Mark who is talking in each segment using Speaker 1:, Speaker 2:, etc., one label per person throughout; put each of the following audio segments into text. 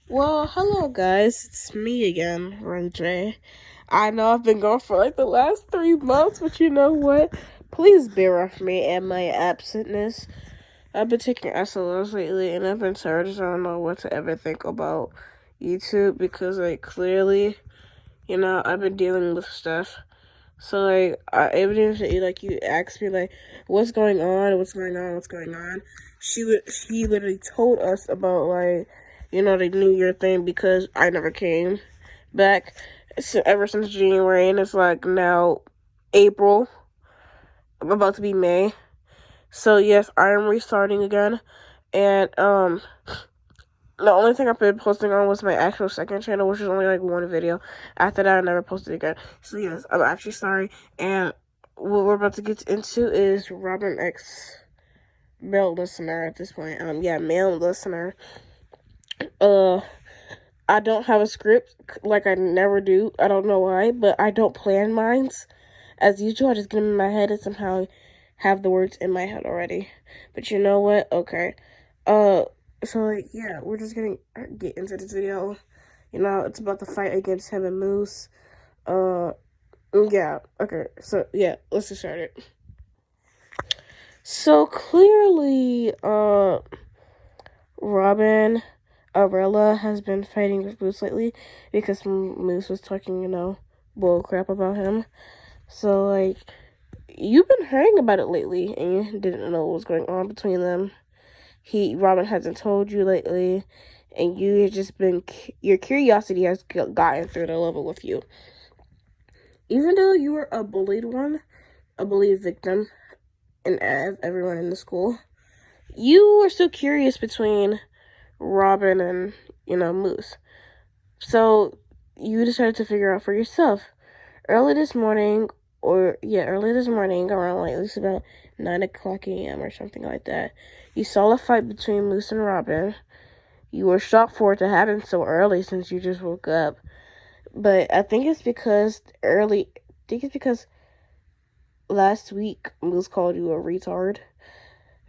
Speaker 1: Well, hello guys, it's me again, Ray J. I know I've been gone for like the last 3 months, but you know what? Please bear with me and my absentness. I've been taking SLOs lately, and I've been tired, so I don't know what to ever think about YouTube because, like, clearly, I've been dealing with stuff. So, like, even if you ask me, like, what's going on, what's going on, what's going on, she literally told us about, like, the New Year thing because I never came back ever since January, and it's like now April. I'm about to be May. So, yes, I am restarting again, and, the only thing I've been posting on was my actual second channel, which is only like one video. After that, I never posted again. So yes, I'm actually sorry. And what we're about to get into is Robin X, male listener at this point. Yeah, male listener. I don't have a script like I never do. I don't know why, but I don't plan mines. As usual, I just get them in my head and somehow have the words in my head already. But you know what? Okay. So like, yeah, we're just gonna get into this video. It's about the fight against him and Moose. Uh, yeah. Okay. So yeah, let's get started. So clearly, Robin Arella has been fighting with Moose lately because Moose was talking, bull crap about him. So like, you've been hearing about it lately, and you didn't know what was going on between them. Robin hasn't told you lately, and you have just been, your curiosity has gotten through the level with you. Even though you were a bullied victim, and as everyone in the school, you were still curious between Robin and, Moose. So you decided to figure out for yourself. Early this morning, around like at least about 9 o'clock a.m. or something like that, you saw a fight between Moose and Robin. You were shocked for it to happen so early since you just woke up. But I think it's because last week Moose called you a retard.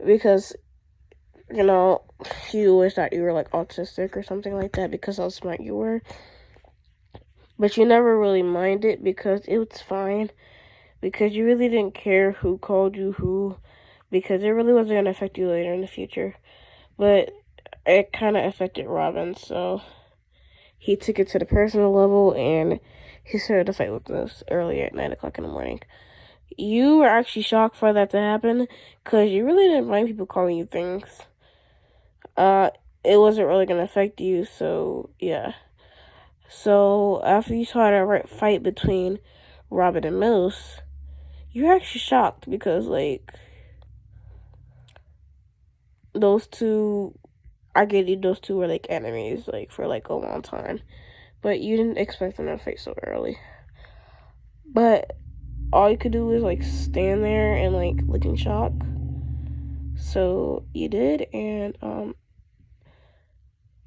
Speaker 1: Because, he always thought you were like autistic or something like that because how smart you were. But you never really minded because it was fine. Because you really didn't care who called you who. Because it really wasn't going to affect you later in the future. But it kind of affected Robin, so he took it to the personal level, and he started to fight with us earlier at 9 o'clock in the morning. You were actually shocked for that to happen, because you really didn't mind people calling you things. It wasn't really going to affect you, so, yeah. So, after you saw that fight between Robin and Moose, you're actually shocked, because, like, those two, I get you, those two were, like, enemies, like, for, like, a long time. But you didn't expect them to fight so early. But all you could do was, like, stand there and, like, look in shock. So you did, and,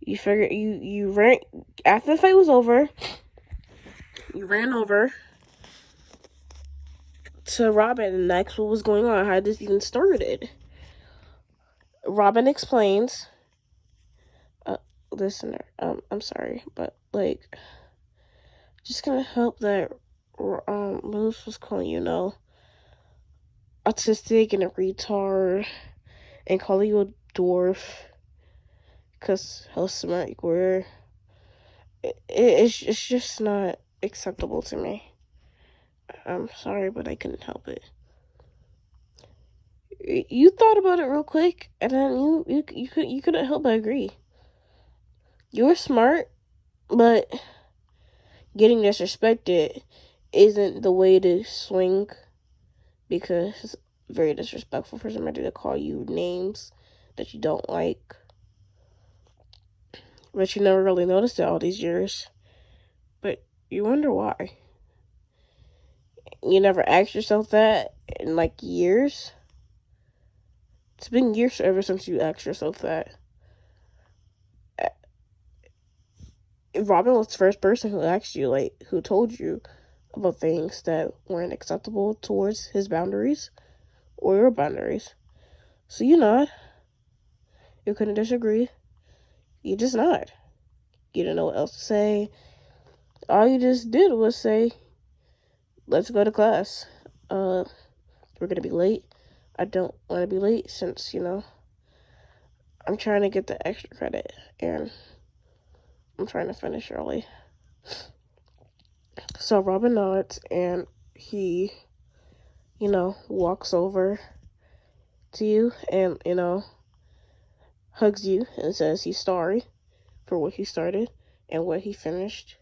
Speaker 1: you figured, you ran, after the fight was over, you ran over to Robin and asked what was going on, how this even started. Robin explains, listener, I'm sorry, but, like, just gonna help that, Moose was calling autistic and a retard, and calling you a dwarf, because how smart you were. It's just not acceptable to me. I'm sorry, but I couldn't help it. You thought about it real quick, and then you couldn't help but agree. You were smart, but getting disrespected isn't the way to swing, because it's very disrespectful for somebody to call you names that you don't like. But you never really noticed it all these years. But you wonder why. You never asked yourself that in like years. It's been years ever since you asked yourself that. Robin was the first person who asked you, like, who told you about things that weren't acceptable towards his boundaries or your boundaries. So you nod. You couldn't disagree. You just nod. You didn't know what else to say. All you just did was say, let's go to class. We're going to be late. I don't want to be late since, I'm trying to get the extra credit and I'm trying to finish early. So Robin nods and he, walks over to you and, hugs you and says he's sorry for what he started and what he finished.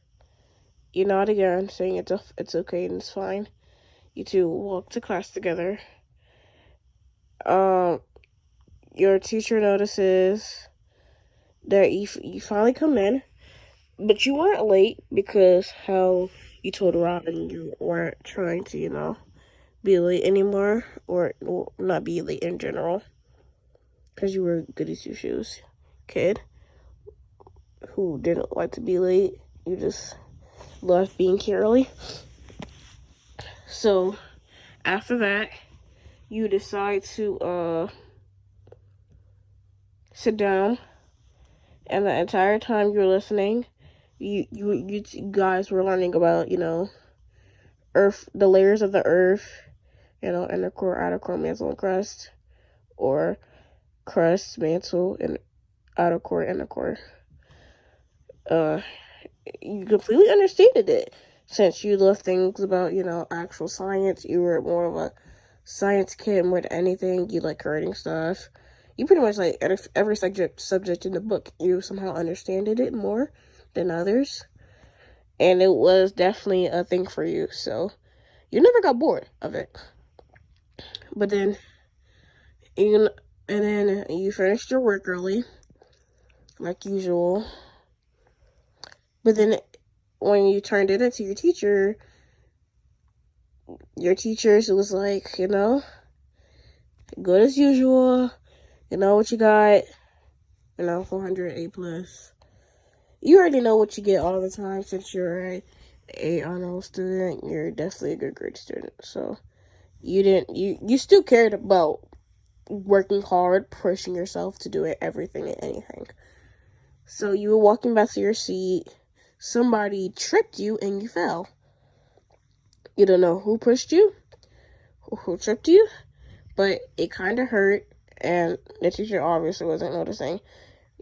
Speaker 1: You nod again, saying it's okay and it's fine. You two walk to class together. Your teacher notices that you finally come in, but you weren't late because how you told Robin you weren't trying to, be late anymore, or not be late in general, because you were goody two shoes kid who didn't like to be late. You just loved being here early. So after that, you decide to sit down, and the entire time you're listening, you guys were learning about Earth, the layers of the Earth, inner core, outer core, mantle, and crust, or crust, mantle, and outer core, inner core. You completely understated it. Since you love things about, actual science, you were more of a science kid more than anything. You like writing stuff. You pretty much like every subject in the book. You somehow understanded it more than others. And it was definitely a thing for you. So you never got bored of it. But then, and then you finished your work early, like usual. But then when you turned it into your teacher was like, good as usual. You know what you got. 400 A plus. You already know what you get all the time since you're a honor student. You're definitely a good grade student. So you still cared about working hard, pushing yourself to do everything and anything. So you were walking back to your seat. Somebody tripped you and you fell. You don't know who pushed you, who tripped you, but it kind of hurt, and the teacher obviously wasn't noticing.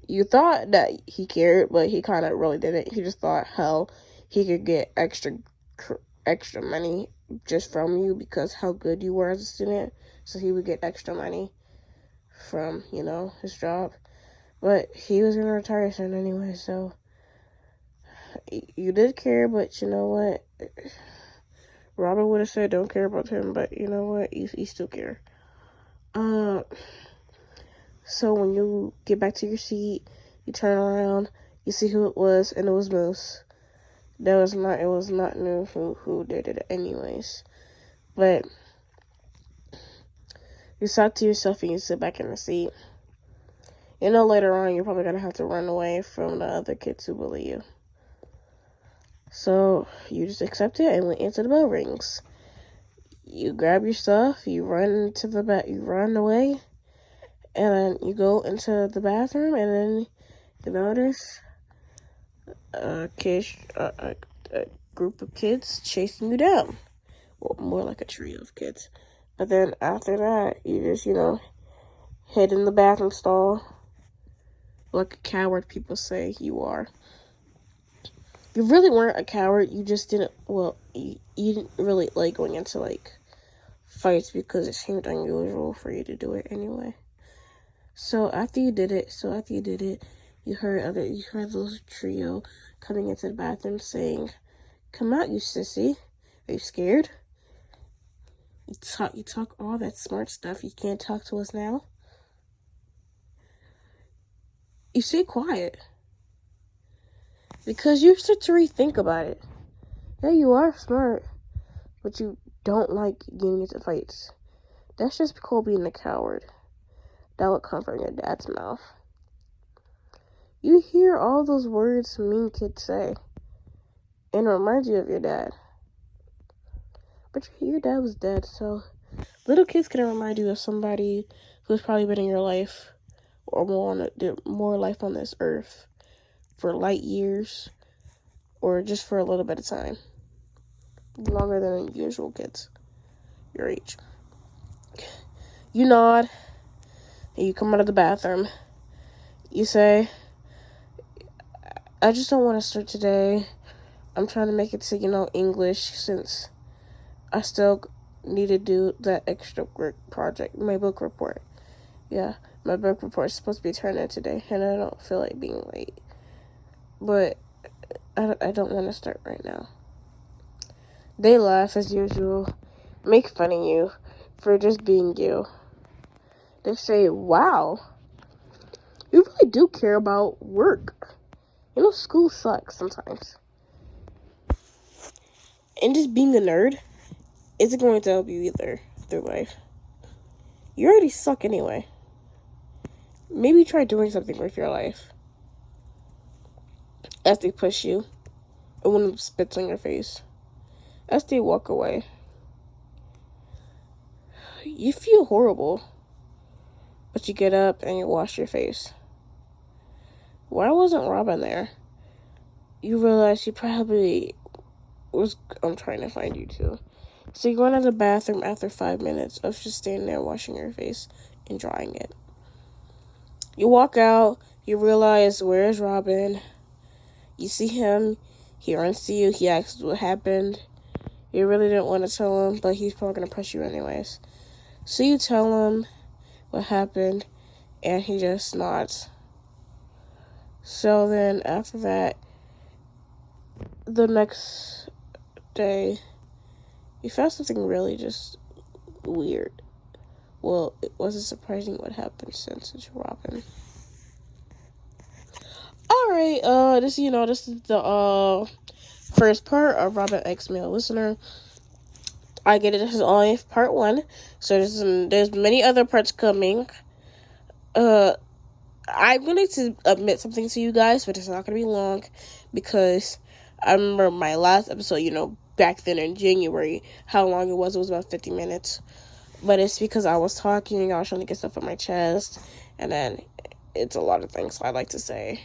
Speaker 1: You thought that he cared, but he kind of really didn't. He just thought how he could get extra money just from you because how good you were as a student. So he would get extra money from, his job. But he was going to retire soon anyway, so you did care, but you know what? Robin would have said don't care about him, but you know what? You still care. So when you get back to your seat, you turn around, you see who it was, and it was Moose. It was not new who did it anyways. But you talk to yourself and you sit back in the seat. Later on you're probably gonna have to run away from the other kids who bully you. So you just accept it and went into the bell rings. You grab your stuff, you run to the back, you run away, and then you go into the bathroom, and then you notice a group of kids chasing you down. Well, more like a trio of kids. But then after that, you just, hid in the bathroom stall like a coward people say you are. You really weren't a coward. You just didn't, you didn't really like going into, fights because it seemed unusual for you to do it anyway. So after you did it, you heard those trio coming into the bathroom saying, "Come out, you sissy. Are you scared? You talk all that smart stuff. You can't talk to us now. You stay quiet. Because you start to rethink about it. Yeah, you are smart, but you don't like getting into fights. That's just called being a coward. That would come from your dad's mouth. You hear all those words mean kids say, and it reminds you of your dad. But your dad was dead, so little kids can remind you of somebody who's probably been in your life, or more life on this earth, for light years or just for a little bit of time. Longer than usual kids your age. You nod and you come out of the bathroom. You say, I just don't want to start today. I'm trying to make it to, English since I still need to do that extra work project, my book report. Yeah, my book report is supposed to be turned in today, and I don't feel like being late. But I don't want to start right now. They laugh as usual, make fun of you for just being you. They say, wow, you really do care about work. School sucks sometimes. And just being a nerd isn't going to help you either through life. You already suck anyway. Maybe try doing something with your life. As they push you, and one of them spits on your face. As they walk away, you feel horrible. But you get up and you wash your face. Why wasn't Robin there? You realize she probably was trying to find you too. So you go into the bathroom after 5 minutes of just standing there washing your face and drying it. You walk out, you realize, where's Robin? You see him, he runs to you, he asks what happened. You really didn't want to tell him, but he's probably going to press you anyways. So you tell him what happened, and he just nods. So then after that, the next day, you found something really just weird. Well, it wasn't surprising what happened since it's Robin. Alright, this is the first part of Robin X Male Listener. I get it, this is only part 1, so there's many other parts coming. I'm going to admit something to you guys, but it's not going to be long, because I remember my last episode, back then in January, how long it was about 50 minutes, but it's because I was talking, I was trying to get stuff on my chest, and then it's a lot of things I'd like to say,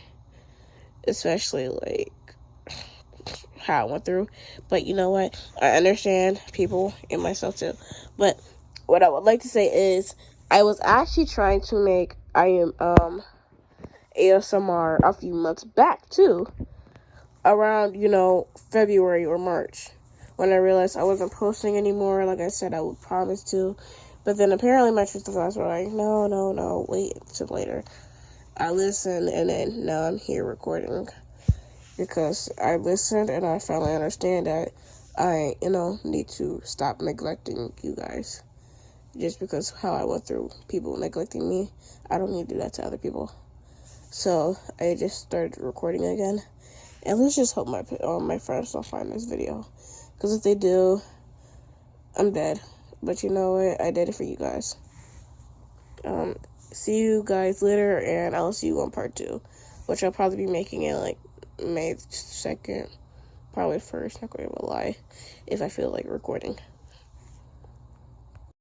Speaker 1: especially, how I went through, but you know what, I understand people and myself too, but what I would like to say is, I was actually trying to make ASMR a few months back too, around February or March, when I realized I wasn't posting anymore like I said I would promise to, but then apparently my truth was like, no, wait until later. I listened, and then now I'm here recording, because I listened and I finally understand that I need to stop neglecting you guys. Just because how I went through people neglecting me, I don't need to do that to other people. So I just started recording again, and let's just hope my friends don't find this video, because if they do, I'm dead. But you know what? I did it for you guys. See you guys later, and I'll see you on part 2, which I'll probably be making it May 2nd, probably 1st. Not going to lie, if I feel like recording.